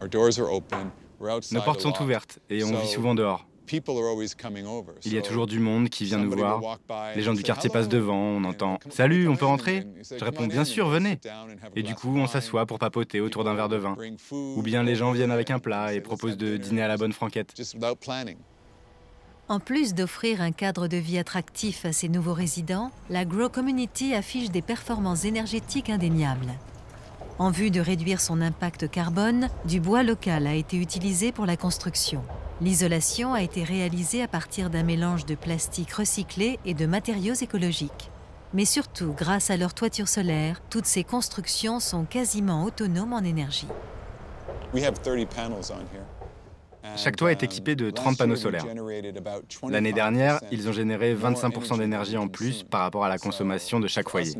Nos portes sont ouvertes et on vit souvent dehors. Il y a toujours du monde qui vient nous voir. Les gens du quartier passent devant, on entend « Salut, on peut rentrer ?» Je réponds « Bien sûr, venez !» Et du coup, on s'assoit pour papoter autour d'un verre de vin. Ou bien les gens viennent avec un plat et proposent de dîner à la bonne franquette. En plus d'offrir un cadre de vie attractif à ses nouveaux résidents, la Grow Community affiche des performances énergétiques indéniables. En vue de réduire son impact carbone, du bois local a été utilisé pour la construction. L'isolation a été réalisée à partir d'un mélange de plastique recyclé et de matériaux écologiques. Mais surtout, grâce à leur toiture solaire, toutes ces constructions sont quasiment autonomes en énergie. Chaque toit est équipé de 30 panneaux solaires. L'année dernière, ils ont généré 25% d'énergie en plus par rapport à la consommation de chaque foyer.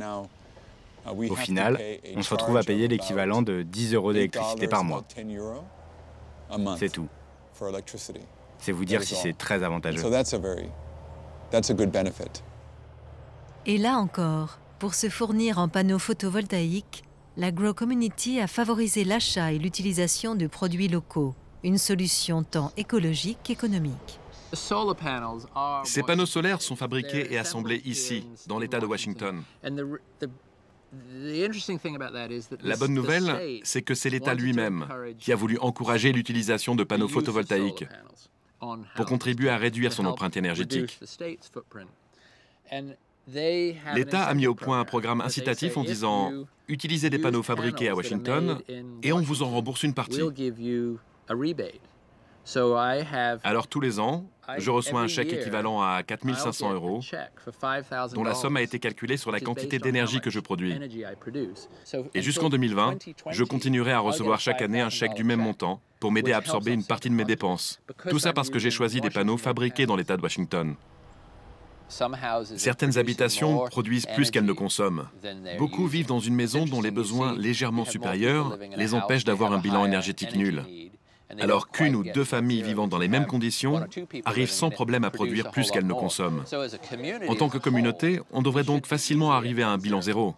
Au final, on se retrouve à payer l'équivalent de 10 € d'électricité par mois. C'est tout. C'est vous dire si c'est très avantageux. Et là encore, pour se fournir en panneaux photovoltaïques, la Grow Community a favorisé l'achat et l'utilisation de produits locaux, une solution tant écologique qu'économique. Ces panneaux solaires sont fabriqués et assemblés ici, dans l'État de Washington. La bonne nouvelle, c'est que c'est l'État lui-même qui a voulu encourager l'utilisation de panneaux photovoltaïques pour contribuer à réduire son empreinte énergétique. L'État a mis au point un programme incitatif en disant « Utilisez des panneaux fabriqués à Washington et on vous en rembourse une partie ». Alors tous les ans, je reçois un chèque équivalent à 4 500 €, dont la somme a été calculée sur la quantité d'énergie que je produis. Et jusqu'en 2020, je continuerai à recevoir chaque année un chèque du même montant pour m'aider à absorber une partie de mes dépenses. Tout ça parce que j'ai choisi des panneaux fabriqués dans l'État de Washington. Certaines habitations produisent plus qu'elles ne consomment. Beaucoup vivent dans une maison dont les besoins légèrement supérieurs les empêchent d'avoir un bilan énergétique nul. Alors qu'une ou deux familles vivant dans les mêmes conditions arrivent sans problème à produire plus qu'elles ne consomment. En tant que communauté, on devrait donc facilement arriver à un bilan zéro.